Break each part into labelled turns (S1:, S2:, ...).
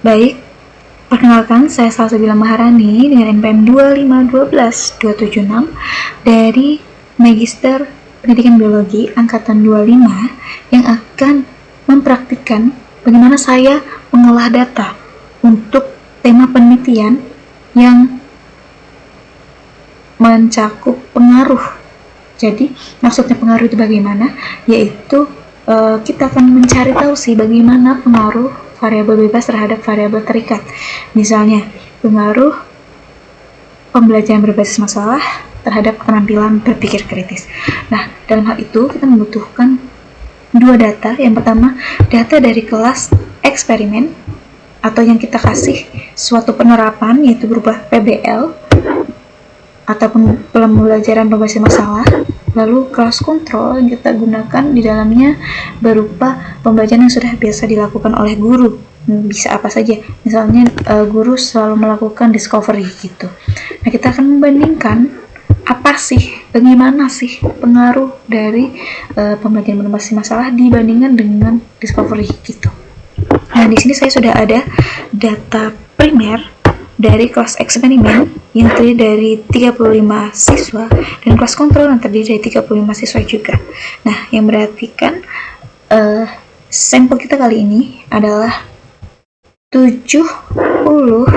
S1: Baik, perkenalkan saya Salsabila Maharani dengan NPM 2512276 dari Magister Pendidikan Biologi Angkatan 25 yang akan mempraktikkan bagaimana saya mengolah data untuk tema penelitian yang mencakup pengaruh. Jadi, maksudnya pengaruh itu bagaimana? Yaitu kita akan mencari tahu sih bagaimana pengaruh variabel bebas terhadap variabel terikat. Misalnya, pengaruh pembelajaran berbasis masalah terhadap keterampilan berpikir kritis. Nah, dalam hal itu kita membutuhkan dua data. Yang pertama, data dari kelas eksperimen atau yang kita kasih suatu penerapan yaitu berupa PBL ataupun pembelajaran berbasis masalah. Lalu kelas kontrol yang kita gunakan di dalamnya berupa pembelajaran yang sudah biasa dilakukan oleh guru. Bisa apa saja, misalnya guru selalu melakukan discovery gitu. Nah, kita akan membandingkan bagaimana sih pengaruh dari pembelajaran berbasis masalah dibandingkan dengan discovery gitu. Nah, di sini saya sudah ada data primer dari kelas eksperimen yang terdiri dari 35 siswa dan kelas kontrol yang terdiri dari 35 siswa juga. Nah, yang berarti kan sampel kita kali ini adalah 70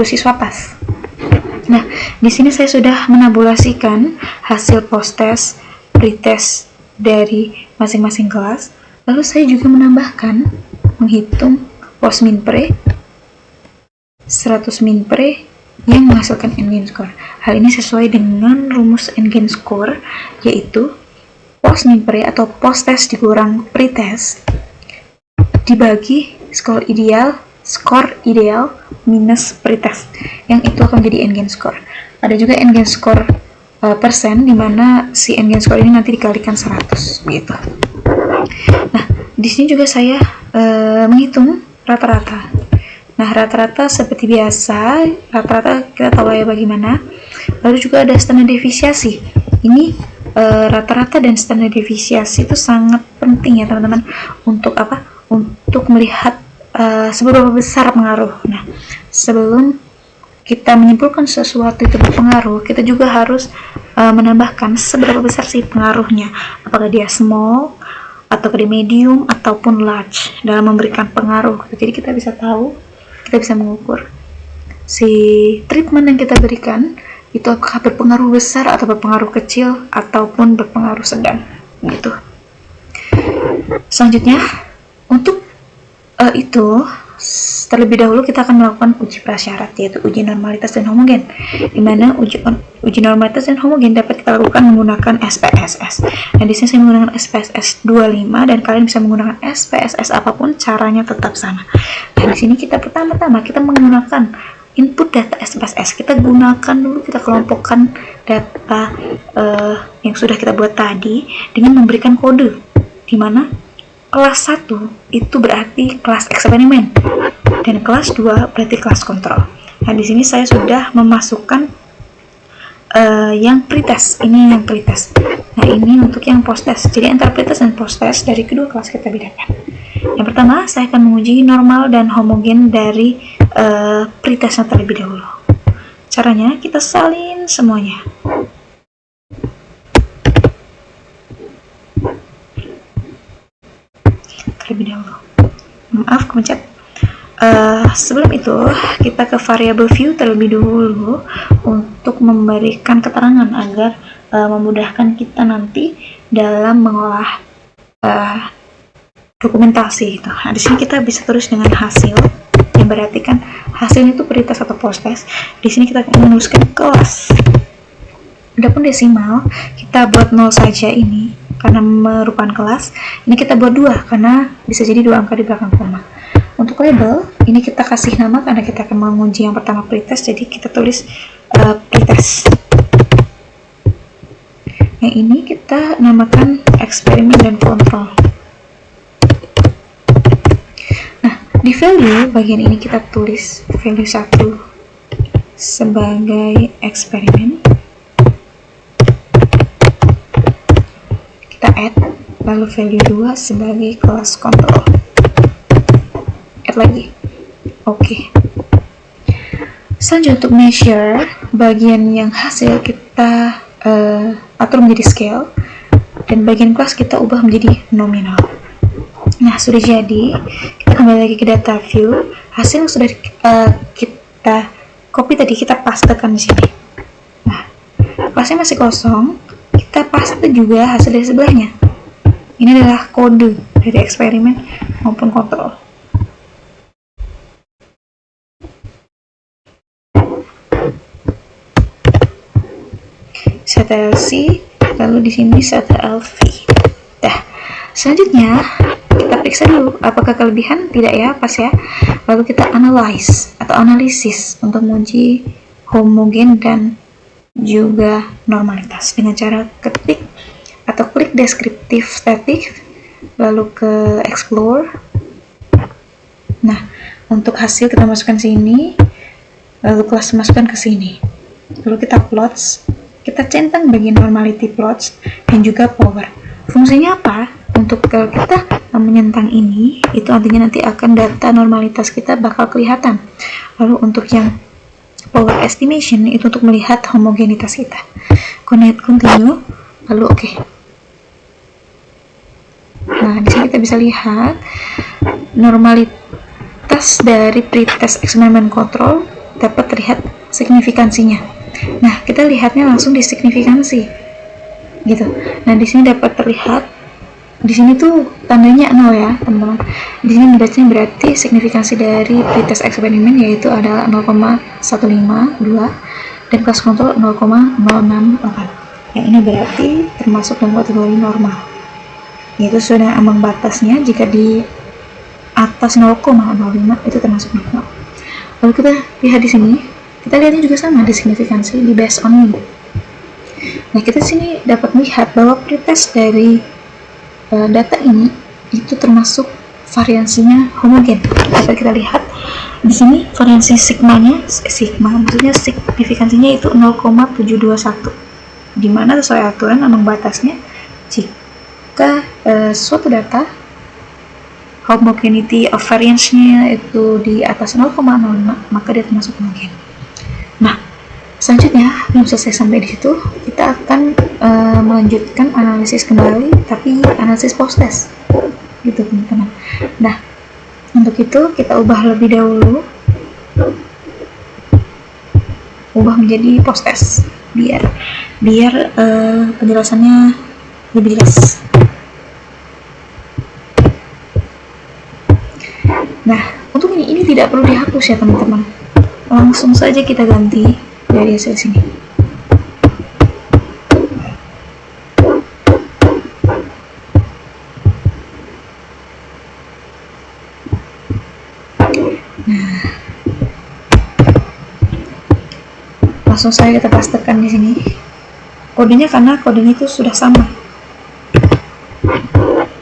S1: siswa pas. Nah, di sini saya sudah menabulasikan hasil post-test, pretest dari masing-masing kelas. Lalu saya juga menghitung post min pre, 100 min pre yang menghasilkan n-gain score. Hal ini sesuai dengan rumus n-gain score, yaitu post min pre atau post test dikurang pretest dibagi skor ideal minus pretest, yang itu akan menjadi n-gain score. Ada juga n-gain score persen, dimana si n-gain score ini nanti dikalikan 100 gitu. Nah, di sini juga saya menghitung rata-rata. Nah, rata-rata seperti biasa, rata-rata kita tahu ya bagaimana. Lalu juga ada standar deviasi. Ini rata-rata dan standar deviasi itu sangat penting ya teman-teman. Untuk apa? Untuk melihat seberapa besar pengaruh. Nah, sebelum kita menyimpulkan sesuatu itu berpengaruh, kita juga harus menambahkan seberapa besar sih pengaruhnya. Apakah dia small, atau ke medium ataupun large dalam memberikan pengaruh. Jadi kita bisa tahu, kita bisa mengukur si treatment yang kita berikan itu apakah berpengaruh besar atau berpengaruh kecil ataupun berpengaruh sedang gitu. Selanjutnya untuk itu terlebih dahulu kita akan melakukan uji prasyarat, yaitu uji normalitas dan homogen, di mana uji normalitas dan homogen dapat kita lakukan menggunakan SPSS. Nah, di sini saya menggunakan SPSS 25 dan kalian bisa menggunakan SPSS apapun, caranya tetap sama. Nah, di sini kita pertama-tama kita menggunakan input data SPSS. Kita gunakan dulu, kita kelompokkan data yang sudah kita buat tadi dengan memberikan kode, di mana kelas 1 itu berarti kelas eksperimen dan kelas 2 berarti kelas kontrol. Nah, di sini saya sudah memasukkan yang pretest, ini yang pretest. Nah, ini untuk yang post-test. Jadi antara pretest dan post-test dari kedua kelas kita bedakan. Yang pertama, saya akan menguji normal dan homogen dari pretestnya terlebih dahulu. Caranya, kita salin semuanya. Terlebih dahulu. Maaf, kepencet. Sebelum itu, kita ke variable view terlebih dahulu untuk memberikan keterangan agar memudahkan kita nanti dalam mengolah dokumentasi itu. Nah, di sini kita bisa terus dengan hasil, yang berarti kan hasilnya itu pretest atau post-test. Di sini kita menuliskan kelas. Adapun desimal, kita buat 0 saja ini karena merupakan kelas. Ini kita buat 2 karena bisa jadi 2 angka di belakang koma. Untuk label, ini kita kasih nama karena kita akan menguji yang pertama pretest, jadi kita tulis pretest. Yang ini kita namakan eksperimen dan kontrol. Nah, di value bagian ini kita tulis value 1 sebagai eksperimen. Kita add, lalu value 2 sebagai kelas kontrol. terikat lagi. Oke. Selanjutnya untuk measure, bagian yang hasil kita atur menjadi scale, dan bagian kelas kita ubah menjadi nominal. Nah, sudah jadi. Kita kembali lagi ke data view. Hasil yang sudah kita copy tadi, kita pastekan di sini. Nah, kelasnya masih kosong. Kita paste juga hasil dari sebelahnya. Ini adalah kode dari eksperimen maupun kontrol. Set LC, lalu di sini set LV. Dah. Selanjutnya kita periksa dulu apakah kelebihan, tidak ya, pas ya. Lalu kita analyze atau analisis untuk menguji homogen dan juga normalitas dengan cara ketik atau klik deskriptif static, lalu ke explore. Nah, untuk hasil kita masukkan sini, lalu kelas masukkan ke sini, lalu kita plots. Kita centang bagian normality plots dan juga power. Fungsinya apa? Untuk kalau kita menyentang ini, itu artinya nanti akan data normalitas kita bakal kelihatan. Lalu untuk yang power estimation itu untuk melihat homogenitas kita. Continue, lalu oke. Nah, di sini kita bisa lihat normalitas dari pretest eksperimen kontrol dapat terlihat signifikansinya. Nah, kita lihatnya langsung di signifikansi, gitu. Nah, di sini dapat terlihat, di sini tuh tandanya 0 ya, teman-teman. Di sini berarti signifikansi dari pretest eksperimen yaitu adalah 0,152 dan kelas kontrol 0,068. Ya, ini berarti termasuk dalam kategori normal. Yaitu sudah ambang batasnya, jika di atas 0,05 itu termasuk normal. Lalu kita lihat di sini. Kita lihatnya juga sama, di signifikansi di based on mean. Nah, kita sini dapat melihat bahwa pretest dari data ini itu termasuk variansinya homogen. Dapat kita lihat di sini variansi maksudnya signifikansinya itu 0,721. Di mana sesuai aturan ambang batasnya, jika suatu data homogeneity of variance-nya itu di atas 0,05, maka dia termasuk homogen. Nah, selanjutnya belum selesai sampai di situ, kita akan melanjutkan analisis kembali, tapi analisis post test, gitu teman-teman. Nah, untuk itu kita ubah lebih dahulu, ubah menjadi post test, biar penjelasannya lebih jelas. Nah, untuk ini tidak perlu dihapus ya teman-teman. Langsung saja kita ganti dari hasil sini. Nah, langsung saja kita pastekan di sini kodenya, karena kodenya itu sudah sama.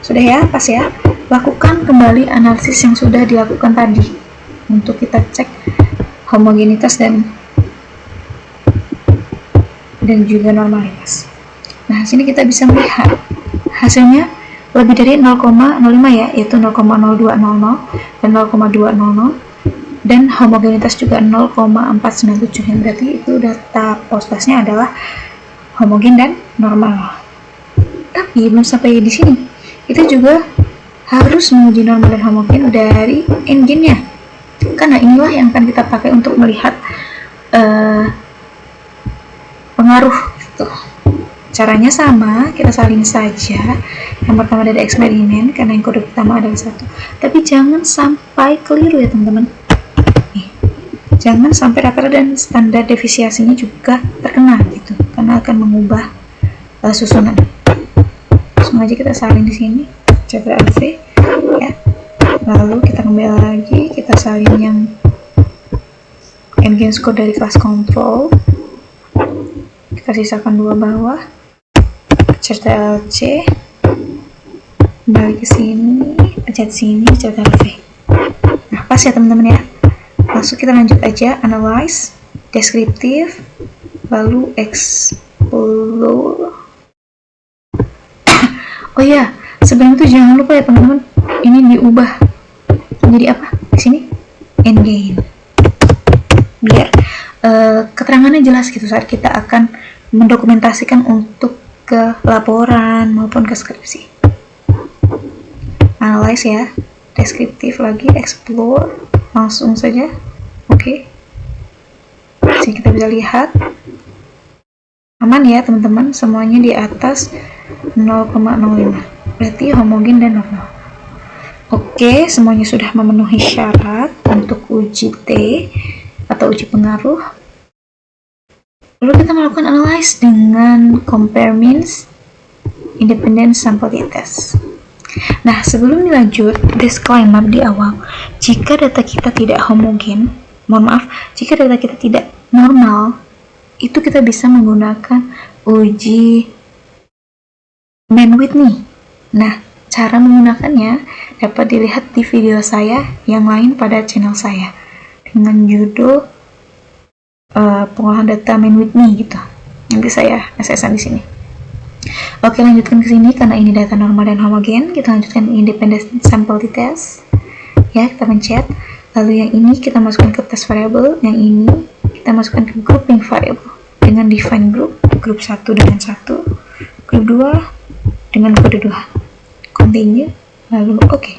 S1: Sudah ya, pas ya. Lakukan kembali analisis yang sudah dilakukan tadi untuk kita cek homogenitas dan juga normalitas. Nah, sini kita bisa melihat hasilnya lebih dari 0,05 ya, yaitu 0,0200 dan 0,200, dan homogenitas juga 0,497, yang berarti itu data post testnya adalah homogen dan normal. Tapi belum sampai di sini, kita juga harus menguji normal dan homogen dari engine-nya, karena inilah yang akan kita pakai untuk melihat pengaruh gitu. Caranya sama, kita salin saja. Yang pertama dari eksperimen, karena yang kode pertama adalah 1. Tapi jangan sampai keliru ya teman-teman. Jangan sampai rata-rata dan standar defisiasinya juga terkena gitu, karena akan mengubah susunan. Langsung aja kita salin di sini, CTRL-V ya. Lalu kita kembali lagi, kita salin yang engine score dari kelas control. Kita sisakan 2 bawah, CTRL-C, kembali ke sini, pencet sini, CTRL-V. Nah, pas ya teman-teman ya. Langsung kita lanjut aja, analyze, deskriptif, lalu explore. Oh ya, sebelum itu jangan lupa ya teman-teman, ini diubah menjadi apa? Di sini end gain, biar keterangannya jelas gitu saat kita akan mendokumentasikan untuk ke laporan maupun ke skripsi. Analyze ya, deskriptif lagi, explore, langsung saja. Oke. Sini kita bisa lihat aman ya teman-teman, semuanya di atas 0,05, berarti homogen dan normal. Oke, semuanya sudah memenuhi syarat untuk uji T atau uji pengaruh. Lalu kita melakukan analyze dengan compare means, independent sample t-test. Nah, sebelum dilanjut, disclaimer di awal, jika data kita tidak homogen, jika data kita tidak normal, itu kita bisa menggunakan uji Mann-Whitney. Nah, cara menggunakannya dapat dilihat di video saya yang lain pada channel saya dengan judul pengolahan data Mann-Whitney gitu. Nanti saya SS-an di sini. Oke, lanjutkan ke sini karena ini data normal dan homogen. Kita lanjutkan independent sample t-test. Ya, kita pencet. Lalu yang ini kita masukkan ke test variable, yang ini kita masukkan ke grouping variable dengan define group 1 dengan 1, grup 2 dengan kode 2. Continue, lalu oke.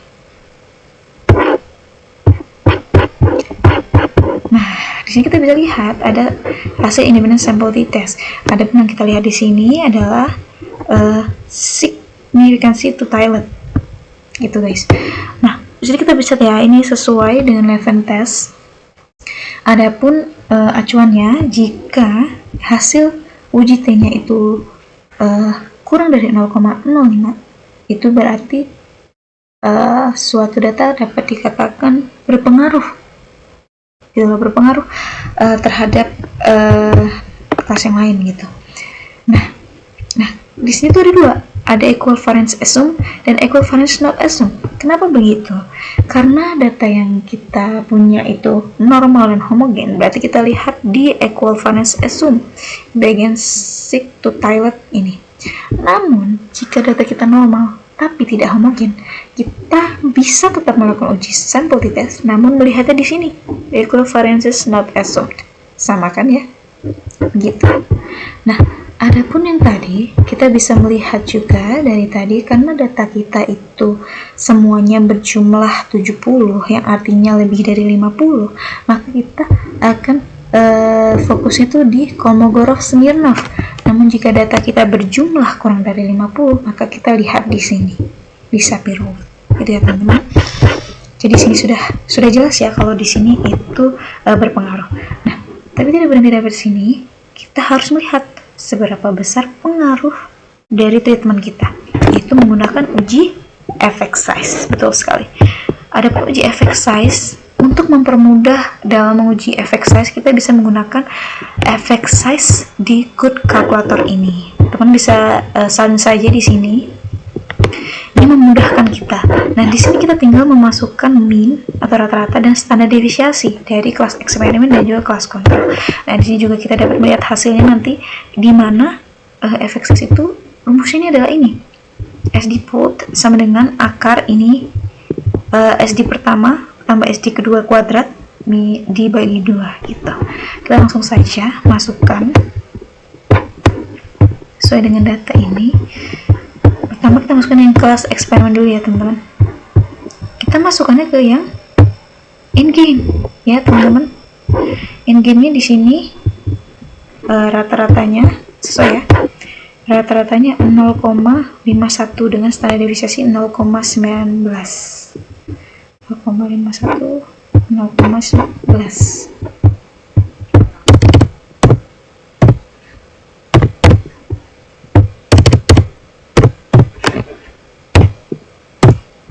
S1: Nah, di sini kita bisa lihat ada hasil independent sample t-test. Ada yang kita lihat di sini adalah significancy to Thailand, gitu guys. Nah, di sini kita bisa lihat ini sesuai dengan Levene test. Adapun acuannya, jika hasil uji T-nya itu kurang dari 0,05, itu berarti suatu data dapat dikatakan berpengaruh terhadap kelas yang lain gitu. Nah, di sini tuh ada dua, ada equivalence assume dan equivalence not assume. Kenapa begitu? Karena data yang kita punya itu normal dan homogen, berarti kita lihat di equivalence assume bagian sig to Thailand ini. Namun, jika data kita normal tapi tidak homogen, kita bisa tetap melakukan uji sampel t-test, namun melihatnya di sini, equivalence not assumed. Sama kan ya? Gitu. Nah, adapun yang tadi, kita bisa melihat juga dari tadi, karena data kita itu semuanya berjumlah 70, yang artinya lebih dari 50, maka kita akan fokus itu di Kolmogorov-Smirnov. Namun jika data kita berjumlah kurang dari 50, maka kita lihat di sini, di Sapir-Whorf. Gitu ya teman-teman. Jadi sini sudah jelas ya kalau di sini itu berpengaruh. Nah, tapi tidak berhenti dari sini, kita harus melihat seberapa besar pengaruh dari treatment kita, yaitu menggunakan uji effect size. Betul sekali. Ada uji effect size. Untuk mempermudah dalam menguji effect size, kita bisa menggunakan effect size di code calculator ini. Teman bisa salin saja di sini. Ini memudahkan kita. Nah, di sini kita tinggal memasukkan mean atau rata-rata dan standar deviasi dari kelas eksperimen dan juga kelas kontrol. Nah, di sini juga kita dapat melihat hasilnya nanti, di mana effect size itu rumusnya adalah ini. SD put sama dengan akar ini SD pertama tambah SD kedua kuadrat dibagi 2 gitu. Kita langsung saja masukkan sesuai dengan data ini. Pertama kita masukkan yang kelas eksperimen dulu ya teman-teman. Kita masukkannya ke yang endgame ya teman-teman. Endgame-nya di sini rata-ratanya sesuai ya. Rata-ratanya 0,51 dengan standar deviasi 0,19. 0,51, 0,11.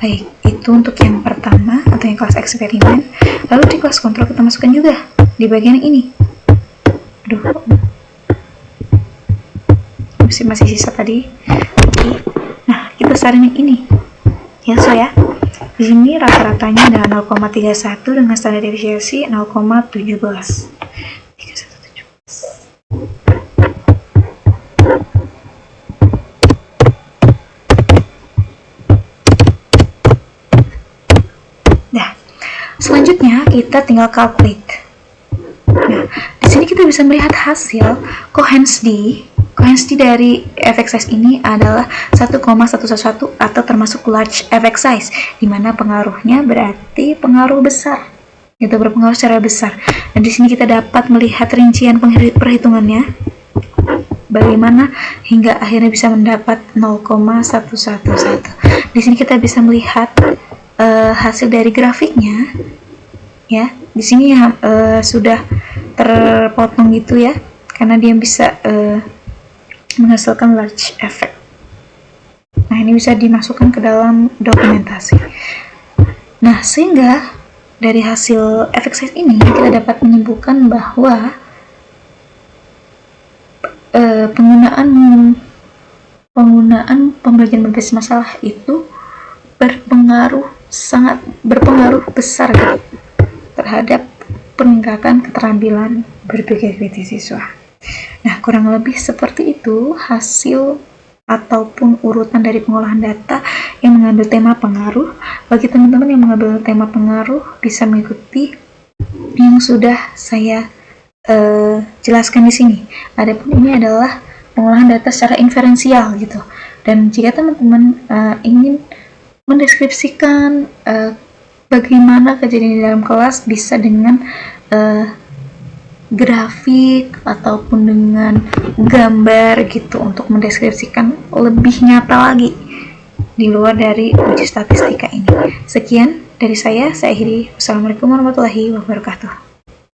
S1: Baik, itu untuk yang pertama atau yang kelas eksperimen. Lalu di kelas kontrol kita masukkan juga di bagian ini. Aduh, masih sisa tadi. Nah, kita saring yang ini. Ya, so ya. Di sini rata-ratanya adalah 0,31 dengan standar deviasi 0,17. 3117. Nah, Selanjutnya kita tinggal calculate. Nah, di sini kita bisa melihat hasil Cohen's d. Cohen's d dari effect size ini adalah 1,111 atau termasuk large effect size, di mana pengaruhnya berarti pengaruh besar. Itu berpengaruh secara besar. Dan di sini kita dapat melihat rincian perhitungannya, bagaimana hingga akhirnya bisa mendapat 0,111. Di sini kita bisa melihat hasil dari grafiknya. Ya, di sini sudah terpotong gitu ya, karena dia bisa menghasilkan large effect. Nah, ini bisa dimasukkan ke dalam dokumentasi. Nah, sehingga dari hasil effect size ini kita dapat menyimpulkan bahwa penggunaan pembelajaran berbasis masalah itu sangat berpengaruh besar terhadap peningkatan keterampilan berpikir kritis siswa. Nah, kurang lebih seperti itu hasil ataupun urutan dari pengolahan data yang mengambil tema pengaruh. Bagi teman-teman yang mengambil tema pengaruh, bisa mengikuti yang sudah saya jelaskan di sini. Adapun ini adalah pengolahan data secara inferensial gitu. Dan jika teman-teman ingin mendeskripsikan bagaimana kejadian di dalam kelas, bisa dengan grafik ataupun dengan gambar gitu, untuk mendeskripsikan lebih nyata lagi di luar dari uji statistika ini. Sekian dari saya akhiri. Wassalamualaikum warahmatullahi wabarakatuh.